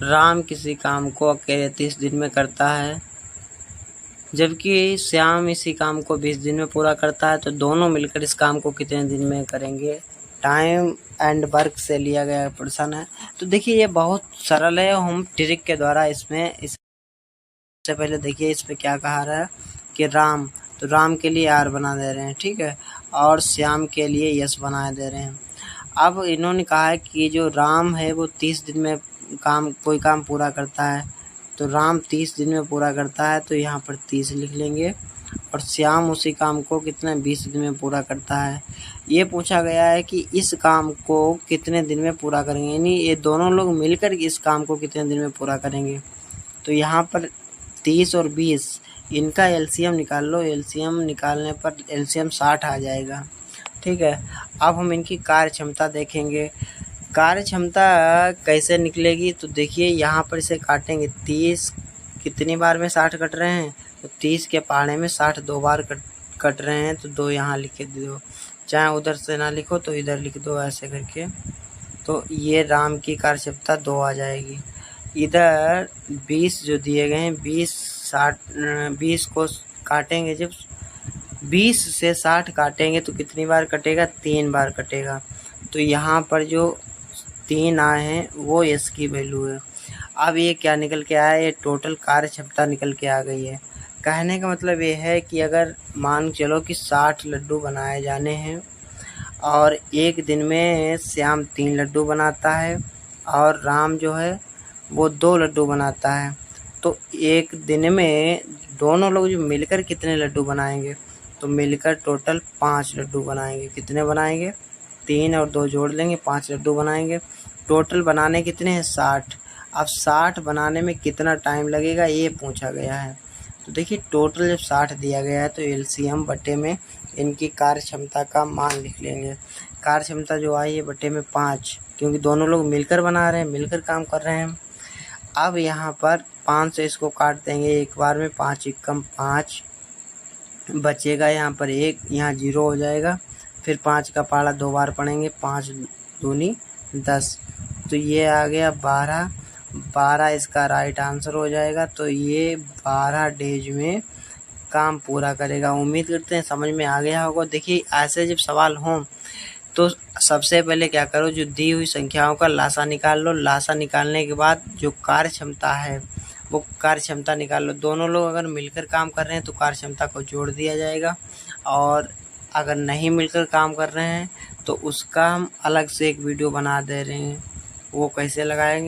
राम किसी काम को अकेले 30 दिन में करता है, जबकि श्याम इसी काम को 20 दिन में पूरा करता है, तो दोनों मिलकर इस काम को कितने दिन में करेंगे। टाइम एंड वर्क से लिया गया प्रश्न है। तो देखिए ये बहुत सरल है, हम ट्रिक के द्वारा इसमें इससे पहले देखिए इस पे क्या कहा रहा है कि राम, तो राम के लिए आर बना दे रहे हैं, ठीक है, और श्याम के लिए यस बना दे रहे हैं। अब इन्होंने कहा है कि जो राम है वो 30 दिन में कोई काम पूरा करता है, तो राम 30 दिन में पूरा करता है, तो यहाँ पर 30 लिख लेंगे, और श्याम उसी काम को कितने 20 दिन में पूरा करता है। ये पूछा गया है कि इस काम को कितने दिन में पूरा करेंगे, यानी ये दोनों लोग मिलकर इस काम को कितने दिन में पूरा करेंगे। तो यहाँ पर 30 और 20 इनका एलसीएम निकाल लो, एलसीएम निकालने पर एलसीएम 60 आ जाएगा, ठीक है। अब हम इनकी कार्य क्षमता देखेंगे। कार्य क्षमता कैसे निकलेगी, तो देखिए यहाँ पर इसे काटेंगे, 30 कितनी बार में 60 कट रहे हैं, तो 30 के पहाड़े में 60 2 बार कट रहे हैं, तो 2 यहाँ लिख दो, चाहे उधर से ना लिखो तो इधर लिख दो ऐसे करके, तो ये राम की कार्य क्षमता 2 आ जाएगी। इधर 20 जो दिए गए हैं, 20 को काटेंगे, जब 20 से 60 काटेंगे तो कितनी बार कटेगा, 3 बार कटेगा, तो यहाँ पर जो 3 आए हैं वो एस की वैल्यू है। अब ये क्या निकल के आया, ये टोटल कार्य क्षमता निकल के आ गई है। कहने का मतलब ये है कि अगर मान चलो कि 60 लड्डू बनाए जाने हैं और एक दिन में श्याम 3 लड्डू बनाता है और राम जो है वो 2 लड्डू बनाता है, तो एक दिन में दोनों लोग जो मिलकर कितने लड्डू बनाएंगे, तो मिलकर टोटल 5 लड्डू बनाएंगे। कितने बनाएंगे, 3 और 2 जोड़ लेंगे, 5 लड्डू बनाएंगे। टोटल बनाने कितने हैं, 60। अब 60 बनाने में कितना टाइम लगेगा ये पूछा गया है। तो देखिए टोटल जब 60 दिया गया है तो एलसीएम बटे में इनकी कार्य क्षमता का मान लिख लेंगे। कार्य क्षमता जो आई है बटे में 5, क्योंकि दोनों लोग मिलकर बना रहे हैं, मिलकर काम कर रहे हैं। अब यहाँ पर 5 से इसको काट देंगे एक बार में, 5 एकम 5 बचेगा, यहाँ पर 1, यहाँ 0 हो जाएगा, फिर 5 का पहाड़ा 2 बार पढ़ेंगे, 5 दूनी 10, तो ये आ गया 12 इसका राइट आंसर हो जाएगा। तो ये 12 डेज में काम पूरा करेगा। उम्मीद करते हैं समझ में आ गया होगा। देखिए ऐसे जब सवाल हों तो सबसे पहले क्या करो, जो दी हुई संख्याओं का लासा निकाल लो, लासा निकालने के बाद जो कार्य क्षमता है वो कार्य क्षमता निकाल लो। दोनों लोग अगर मिलकर काम कर रहे हैं तो कार्य क्षमता को जोड़ दिया जाएगा, और अगर नहीं मिलकर काम कर रहे हैं तो उसका हम अलग से एक वीडियो बना दे रहे हैं, वो कैसे लगाएंगे